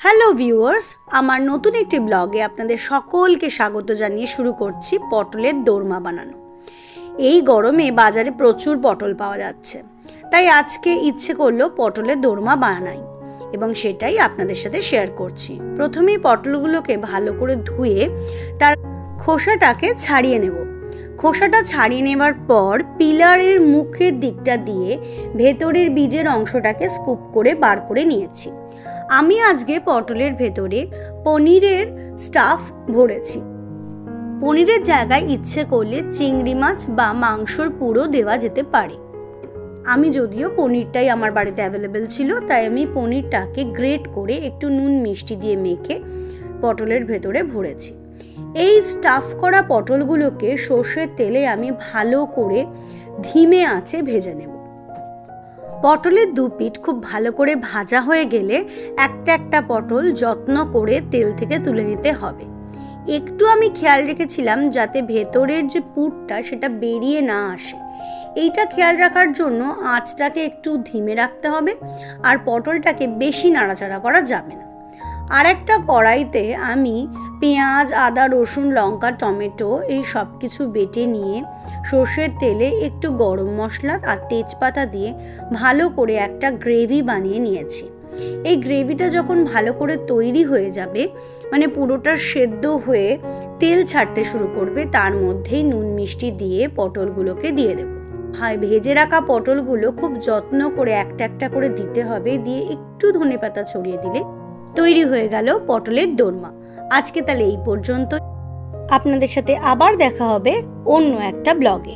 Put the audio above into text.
Hello viewers, আমার নতুন একটি ব্লগে আপনাদের সকলকে স্বাগত জানিয়ে শুরু করছি পটলের দোরমা বানানো। এই গরমে বাজারে প্রচুর পটল পাওয়া যাচ্ছে, তাই আজকে ইচ্ছে করলো পটলের দোরমা বানাই এবং সেটাই আপনাদের সাথে শেয়ার করছি। প্রথমেই পটলগুলোকে ভালো করে ধুয়ে তার খোসাটাকে ছাড়িয়ে নেব। খোসাটা ছাড়িয়ে নেওয়ার পর পিলারের মুখের দিকটা দিয়ে ভেতরের বীজের অংশটাকে স্কুপ করে বার করে নিয়েছি। আমি আজকে পটলের ভেতরে পনিরের স্টাফ ভরেছি। পনিরের জায়গায় ইচ্ছে করলে চিংড়ি মাছ বা মাংসর পুরো দেওয়া যেতে পারে। আমি যদিও পনিরটাই আমার বাড়িতে অ্যাভেলেবেল ছিল, তাই আমি পনিরটাকে গ্রেট করে একটু নুন মিষ্টি দিয়ে মেখে পটলের ভেতরে ভরেছি। এই স্টাফ করা পটলগুলোকে সর্ষের তেলে আমি ভালো করে ধিমে আঁচে ভেজে নেব। পটলের দু পিঠ খুব ভালো করে ভাজা হয়ে গেলে একটা একটা পটল যত্ন করে তেল থেকে তুলে নিতে হবে। একটু আমি খেয়াল রেখেছিলাম যাতে ভেতরের যে পুরটা সেটা বেরিয়ে না আসে। এইটা খেয়াল রাখার জন্য আঁচটাকে একটু ধিমে রাখতে হবে আর পটলটাকে বেশি নাড়াচাড়া করা যাবে না। আর একটা কড়াইতে আমি পেঁয়াজ, আদা, রসুন, লঙ্কা, টমেটো এই সব কিছু বেটে নিয়ে সর্ষের তেলে একটু গরম মশলা আর তেজপাতা দিয়ে ভালো করে একটা গ্রেভি বানিয়ে নিয়েছি। এই গ্রেভিটা যখন ভালো করে তৈরি হয়ে যাবে, মানে পুরোটা সেদ্ধ হয়ে তেল ছাড়তে শুরু করবে, তার মধ্যেই নুন মিষ্টি দিয়ে পটলগুলোকে দিয়ে দেবো। ভেজে রাখা পটলগুলো খুব যত্ন করে একটা একটা করে দিতে হবে, দিয়ে একটু ধনেপাতা ছড়িয়ে দিলে তৈরি হয়ে গেল পটলের দোরমা। আজকে তাহলে এই পর্যন্ত। আপনাদের সাথে আবার দেখা হবে অন্য একটা ব্লগে।